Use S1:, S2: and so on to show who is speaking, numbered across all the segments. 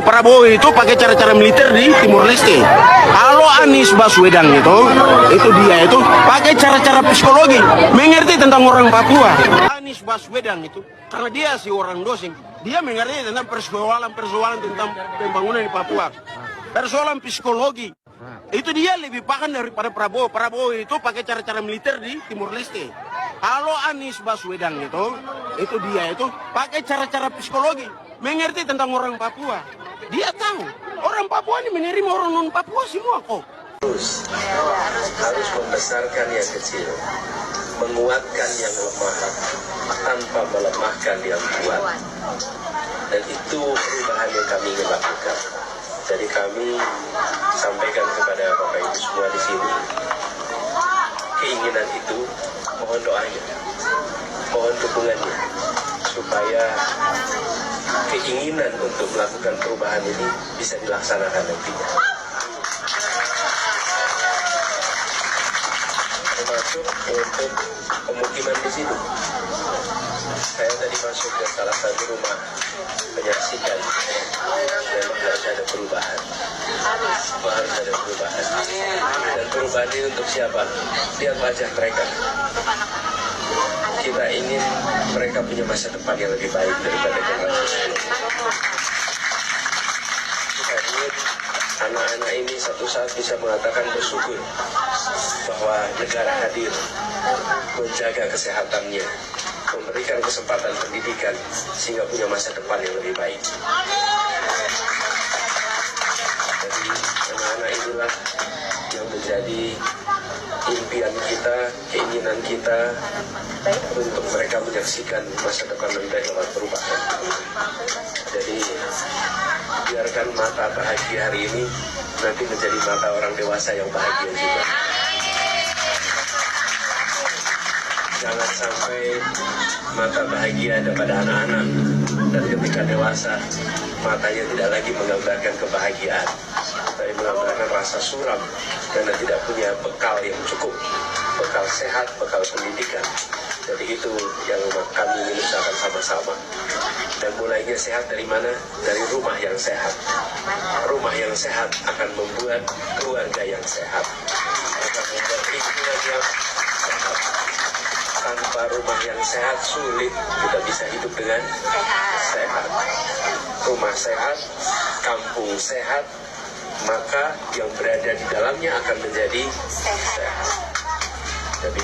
S1: Prabowo itu pakai cara-cara militer di Timur Leste. Kalau Anies Baswedan itu dia itu pakai cara-cara psikologi, mengerti tentang orang Papua. Anies Baswedan itu karena dia si orang dosen, dia mengerti tentang persoalan tentang pembangunan di Papua. Persoalan psikologi. Itu dia lebih paham daripada Prabowo. Prabowo itu pakai cara-cara militer di Timur Leste. Kalau Anies Baswedan itu dia itu pakai cara-cara psikologi, mengerti tentang orang Papua. Dia tahu orang Papua ini menerima orang non Papua semua kok.
S2: Harus membesarkan yang kecil, menguatkan yang lemah, tanpa melemahkan yang kuat. Dan itu perubahan yang kami ingin lakukan. Jadi kami sampaikan kepada Bapak Ibu semua di sini, keinginan itu mohon doanya, mohon dukungannya, supaya keinginan untuk melakukan perubahan ini bisa dilaksanakan nantinya. Termasuk untuk pemukiman di sini. Saya tadi masuk ke salah satu rumah menyaksikan memang harus ada perubahan. Harus ada perubahan. Dan perubahan ini untuk siapa? Lihat wajah mereka. Kita ingin mereka punya masa depan yang lebih baik daripada generasi sebelumnya. Kita ingin anak-anak ini satu saat bisa mengatakan bersyukur bahwa negara hadir menjaga kesehatannya, memberikan kesempatan pendidikan sehingga punya masa depan yang lebih baik. Jadi anak-anak inilah yang menjadi impian kita, keinginan kita untuk mereka menyaksikan masa depan lebih baik lewat perubahan. Jadi biarkan mata bahagia hari ini nanti menjadi mata orang dewasa yang bahagia juga. Jangan sampai mata bahagia ada pada anak-anak dan ketika dewasa matanya tidak lagi menggambarkan kebahagiaan, tapi menggambarkan rasa suram karena tidak punya bekal yang cukup, bekal sehat, bekal pendidikan. Jadi itu yang kami ingin usahakan sama-sama. Dan mulainya sehat dari mana? Dari rumah yang sehat. Rumah yang sehat akan membuat keluarga yang sehat, akan membuat lingkungan yang sehat. Tanpa rumah yang sehat sulit kita bisa hidup dengan sehat. Rumah sehat, kampung sehat, maka yang berada di dalamnya akan menjadi sehat. Jadi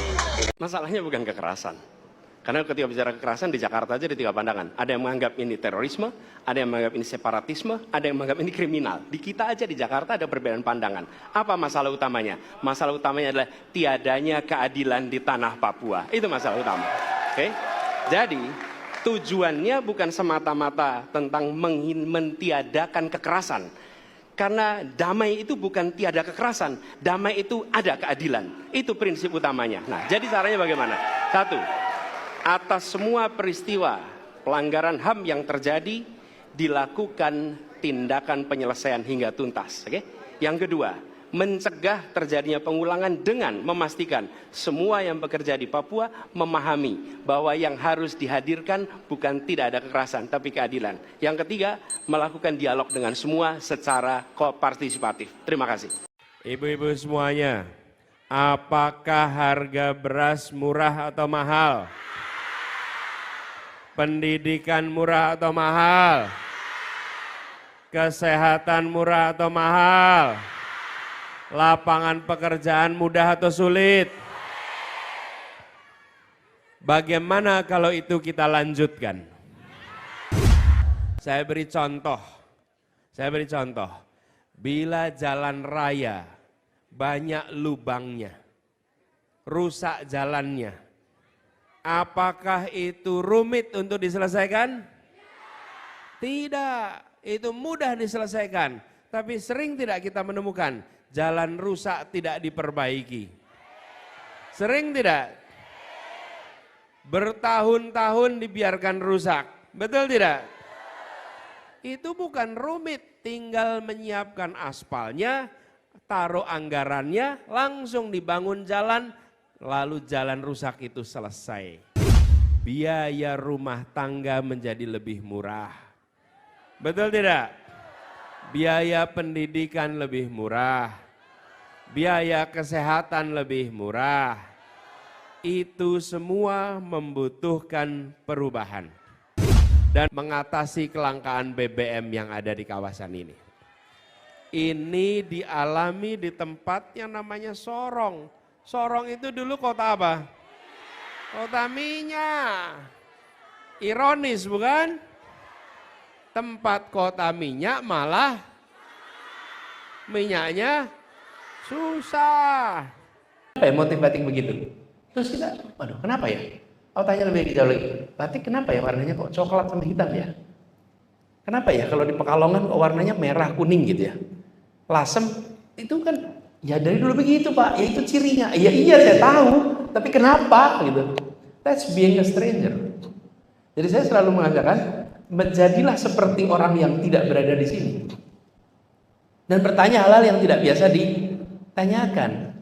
S1: masalahnya bukan kekerasan. Karena ketika bicara kekerasan di Jakarta aja ada 3 pandangan. Ada yang menganggap ini terorisme, ada yang menganggap ini separatisme, ada yang menganggap ini kriminal. Di kita aja di Jakarta ada perbedaan pandangan. Apa masalah utamanya? Masalah utamanya adalah tiadanya keadilan di tanah Papua. Itu masalah utama. Oke? Jadi tujuannya bukan semata-mata tentang mentiadakan kekerasan. Karena damai itu bukan tiada kekerasan. Damai itu ada keadilan. Itu prinsip utamanya. Nah, jadi caranya bagaimana? 1. Atas semua peristiwa pelanggaran HAM yang terjadi, dilakukan tindakan penyelesaian hingga tuntas. Oke? Yang kedua, mencegah terjadinya pengulangan dengan memastikan semua yang bekerja di Papua memahami bahwa yang harus dihadirkan bukan tidak ada kekerasan, tapi keadilan. Yang ketiga, melakukan dialog dengan semua secara partisipatif. Terima kasih.
S3: Ibu-ibu semuanya, apakah harga beras murah atau mahal? Pendidikan murah atau mahal? Kesehatan murah atau mahal? Lapangan pekerjaan mudah atau sulit? Bagaimana kalau itu kita lanjutkan? Saya beri contoh. Bila jalan raya banyak lubangnya, rusak jalannya, apakah itu rumit untuk diselesaikan? Tidak, itu mudah diselesaikan. Tapi sering tidak kita menemukan jalan rusak tidak diperbaiki. Sering tidak? Bertahun-tahun dibiarkan rusak. Betul tidak? Itu bukan rumit, tinggal menyiapkan aspalnya, taruh anggarannya, langsung dibangun jalan, lalu jalan rusak itu selesai. Biaya rumah tangga menjadi lebih murah. Betul tidak? biaya pendidikan lebih murah, biaya kesehatan lebih murah. Itu semua membutuhkan perubahan dan mengatasi kelangkaan BBM yang ada di kawasan ini. Ini dialami di tempat yang namanya Sorong. Sorong itu dulu kota apa? Kota minyak. Ironis bukan? Tempat kota minyak malah minyaknya susah. Apa ya motif batik begitu? Terus kita, waduh kenapa ya? Tanya lebih jauh lagi. Batik kenapa ya warnanya kok coklat sama hitam ya? Kenapa ya kalau di Pekalongan kok warnanya merah kuning gitu ya? Lasem itu kan ya dari dulu begitu Pak, ya itu cirinya. Ya iya saya tahu, tapi kenapa gitu? That's being a stranger. Jadi saya selalu mengatakan, menjadilah seperti orang yang tidak berada di sini. Dan bertanya hal-hal yang tidak biasa ditanyakan.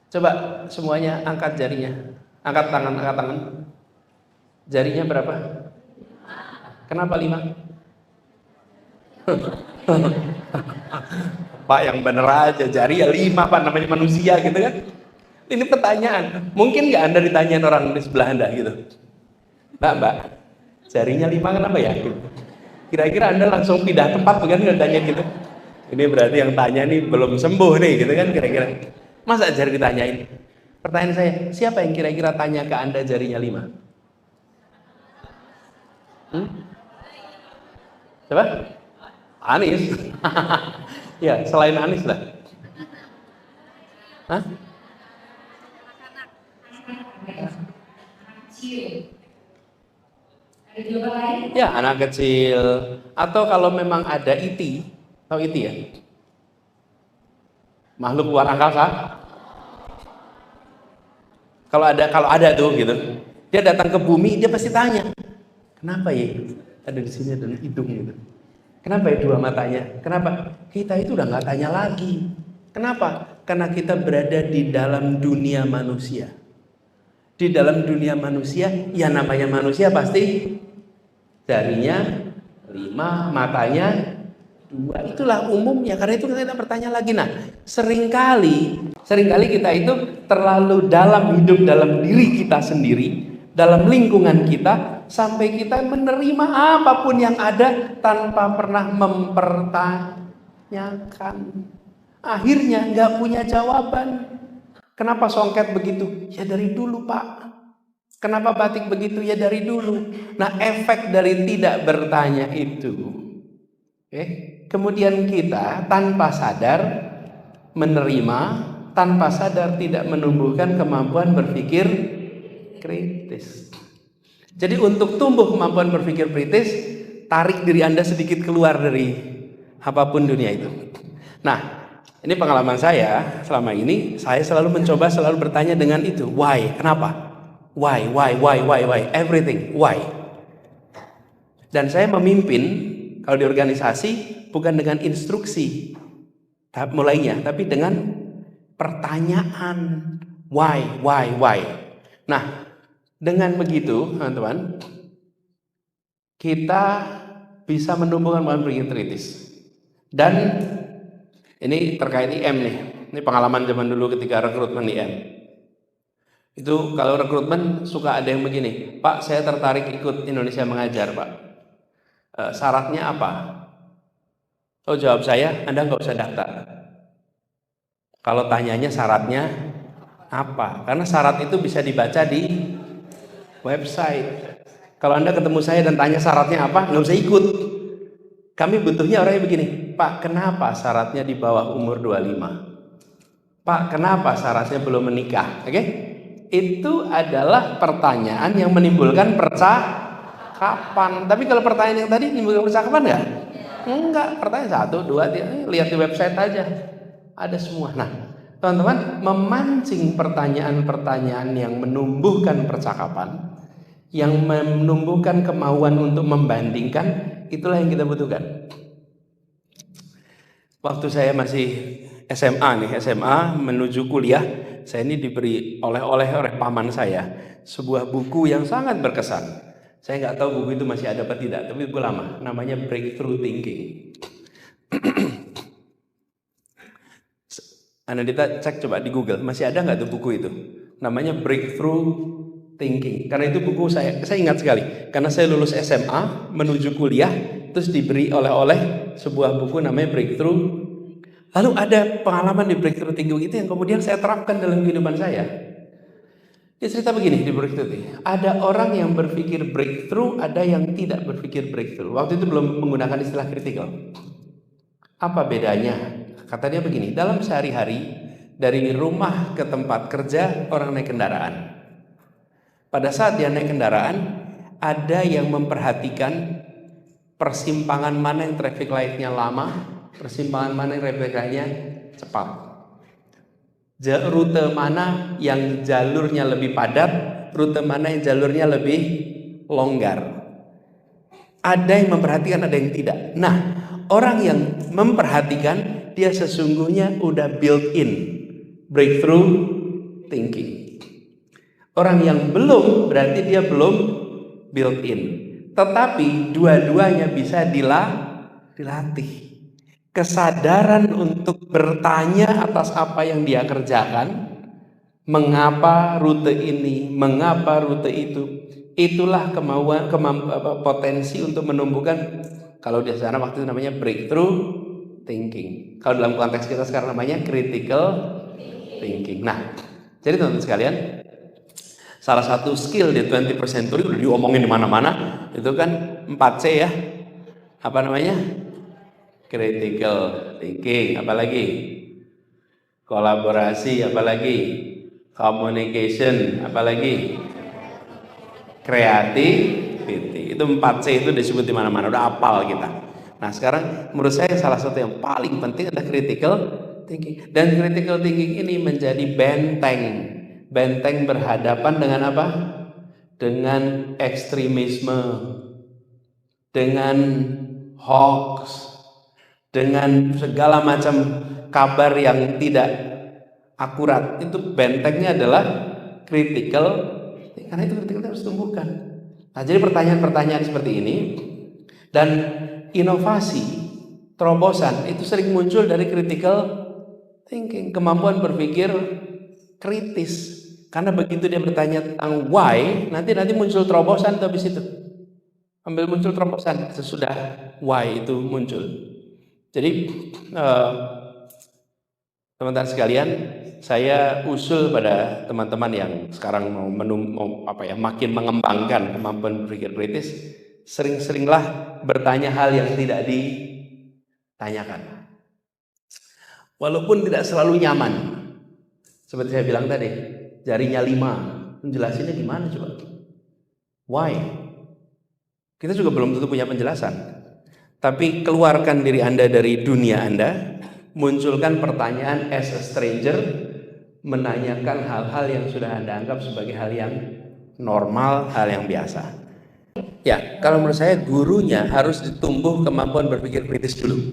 S3: Coba semuanya angkat jarinya. Angkat tangan, angkat tangan. Jarinya berapa? Kenapa 5? Pak yang bener aja, jari ya 5 Pak, namanya manusia gitu kan. Ini pertanyaan, mungkin nggak Anda ditanyain orang di sebelah Anda gitu. Mbak, jarinya 5 kenapa ya? Kira-kira Anda langsung pindah tempat bukan nggak tanya gitu? Ini berarti yang tanya nih belum sembuh nih gitu kan kira-kira. Masa jari ditanyain? Pertanyaan saya, siapa yang kira-kira tanya ke Anda jarinya 5? Siapa? Anies. Ya, selain Anies lah. Hah? Ya, anak kecil. Atau kalau memang ada IT, tahu IT ya? Makhluk luar angkasa. Kalau ada tuh gitu. Dia datang ke bumi, dia pasti tanya, kenapa ya ada di sini ada hidung gitu? Kenapa ya 2 matanya? Kenapa? Kita itu udah nggak tanya lagi. Kenapa? Karena kita berada di dalam dunia manusia. Di dalam dunia manusia, ya namanya manusia pasti jarinya 5, matanya 2. Itulah umumnya. Karena itu kita bertanya lagi. Nah, seringkali kita itu terlalu dalam hidup dalam diri kita sendiri, dalam lingkungan kita, sampai kita menerima apapun yang ada tanpa pernah mempertanyakan. Akhirnya nggak punya jawaban. Kenapa songket begitu? Ya dari dulu Pak. Kenapa batik begitu? Ya dari dulu. Nah, efek dari tidak bertanya itu, kemudian kita tanpa sadar menerima, tanpa sadar tidak menumbuhkan kemampuan berpikir kritis. Jadi untuk tumbuh kemampuan berpikir kritis, tarik diri Anda sedikit keluar dari apapun dunia itu. Nah, ini pengalaman saya selama ini, saya selalu bertanya dengan itu. Why? Kenapa? Why? Everything. Why? Dan saya memimpin kalau di organisasi bukan dengan instruksi tahap mulainya, tapi dengan pertanyaan. Why? Nah, dengan begitu, teman-teman, kita bisa menumbuhkan kemampuan berpikir kritis. Dan ini terkait IM nih. Ini pengalaman zaman dulu ketika rekrutmen IM. Itu kalau rekrutmen suka ada yang begini, Pak saya tertarik ikut Indonesia Mengajar Pak. Syaratnya apa? Oh jawab saya, Anda nggak usah daftar. Kalau tanyanya syaratnya apa? Karena syarat itu bisa dibaca di website. Kalau Anda ketemu saya dan tanya syaratnya apa, nggak usah ikut. Kami butuhnya orangnya begini, Pak kenapa syaratnya di bawah umur 25? Pak kenapa syaratnya belum menikah? Oke? Itu adalah pertanyaan yang menimbulkan percakapan. Tapi kalau pertanyaan yang tadi menimbulkan percakapan enggak? Enggak, pertanyaan 1, 2, 3, lihat di website aja. Ada semua. Nah, teman-teman, memancing pertanyaan-pertanyaan yang menumbuhkan percakapan, yang menumbuhkan kemauan untuk membandingkan, itulah yang kita butuhkan. Waktu saya masih SMA menuju kuliah, saya ini diberi oleh paman saya sebuah buku yang sangat berkesan. Saya nggak tahu buku itu masih ada apa tidak, tapi buku lama, namanya Breakthrough Thinking. Anandita cek coba di Google, masih ada nggak tuh buku itu? Namanya Breakthrough Thinking. Karena itu buku saya ingat sekali. Karena saya lulus SMA menuju kuliah, terus diberi oleh-oleh sebuah buku namanya Breakthrough. Lalu ada pengalaman di Breakthrough Thinking itu yang kemudian saya terapkan dalam kehidupan saya. Dia cerita begini di Breakthrough Thinking. Ada orang yang berpikir breakthrough, ada yang tidak berpikir breakthrough. Waktu itu belum menggunakan istilah critical. Apa bedanya? Kata dia begini, dalam sehari-hari dari rumah ke tempat kerja orang naik kendaraan. Pada saat dia naik kendaraan, ada yang memperhatikan persimpangan mana yang traffic light-nya lama, persimpangan mana yang traffic light-nya cepat. Rute mana yang jalurnya lebih padat, rute mana yang jalurnya lebih longgar. Ada yang memperhatikan, ada yang tidak. Nah, orang yang memperhatikan dia sesungguhnya udah built in breakthrough thinking. Orang yang belum berarti dia belum built in. Tetapi dua-duanya bisa dilatih. Kesadaran untuk bertanya atas apa yang dia kerjakan, mengapa rute ini, mengapa rute itu, itulah potensi untuk menumbuhkan, kalau di sana waktu itu namanya breakthrough thinking. Kalau dalam konteks kita sekarang namanya critical thinking. Nah, jadi teman-teman sekalian, salah satu skill di 21st century udah diomongin di mana-mana, itu kan 4C ya. Apa namanya? Critical thinking, apalagi? Kolaborasi, apalagi? Communication, apalagi? Creativity. Itu 4C itu disebut di mana-mana, udah hafal kita. Nah, sekarang menurut saya salah satu yang paling penting adalah critical thinking. Dan critical thinking ini menjadi benteng. Benteng berhadapan dengan apa? Dengan ekstremisme, dengan hoax, dengan segala macam kabar yang tidak akurat. Itu bentengnya adalah critical, karena itu critical harus tumbuhkan. Nah, jadi pertanyaan-pertanyaan seperti ini dan inovasi, terobosan itu sering muncul dari critical thinking, kemampuan berpikir kritis. Karena begitu dia bertanya tentang why, nanti muncul terobosan habis itu. Ambil muncul terobosan sesudah why itu muncul. Jadi teman-teman sekalian, saya usul pada teman-teman yang sekarang mau makin mengembangkan kemampuan berpikir kritis, sering-seringlah bertanya hal yang tidak ditanyakan. Walaupun tidak selalu nyaman. Seperti saya bilang tadi, jarinya 5, menjelasinnya gimana coba? Why? Kita juga belum tentu punya penjelasan. Tapi keluarkan diri Anda dari dunia Anda, munculkan pertanyaan as a stranger, menanyakan hal-hal yang sudah Anda anggap sebagai hal yang normal, hal yang biasa. Ya, kalau menurut saya gurunya harus ditumbuh kemampuan berpikir kritis dulu.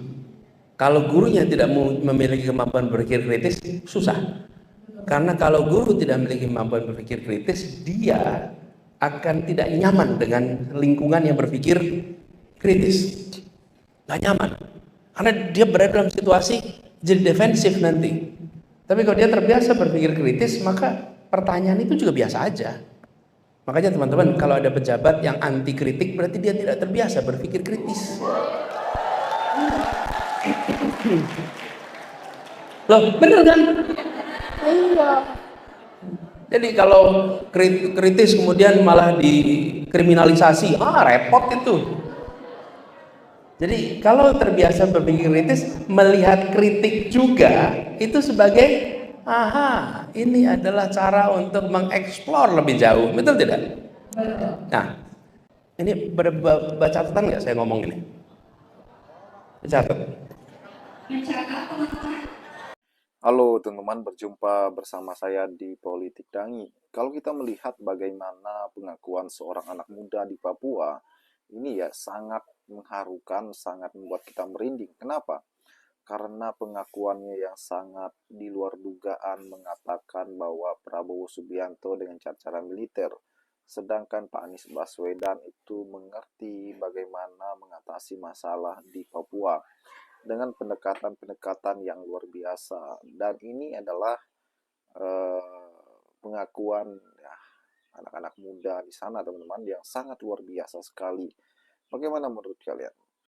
S3: Kalau gurunya tidak memiliki kemampuan berpikir kritis, susah. Karena kalau guru tidak memiliki kemampuan berpikir kritis, dia akan tidak nyaman dengan lingkungan yang berpikir kritis. Gak nyaman. Karena dia berada dalam situasi jadi defensif nanti. Tapi kalau dia terbiasa berpikir kritis, maka pertanyaan itu juga biasa aja. Makanya teman-teman, kalau ada pejabat yang anti kritik, berarti dia tidak terbiasa berpikir kritis. Loh, bener kan? Iya. Jadi kalau kritis kemudian malah dikriminalisasi, repot itu. Jadi kalau terbiasa berpikir kritis, melihat kritik juga itu sebagai ini adalah cara untuk mengeksplor lebih jauh, betul tidak? Nah, ini baca catatan nggak saya ngomong ini? Catat.
S4: Halo teman-teman, berjumpa bersama saya di Politik Dangi. Kalau kita melihat bagaimana pengakuan seorang anak muda di Papua, ini ya sangat mengharukan, sangat membuat kita merinding. Kenapa? Karena pengakuannya yang sangat di luar dugaan mengatakan bahwa Prabowo Subianto dengan cara-cara militer, sedangkan Pak Anies Baswedan itu mengerti bagaimana mengatasi masalah di Papua. dengan pendekatan-pendekatan yang luar biasa. Dan ini adalah pengakuan ya, anak-anak muda di sana teman-teman yang sangat luar biasa sekali. Bagaimana menurut kalian?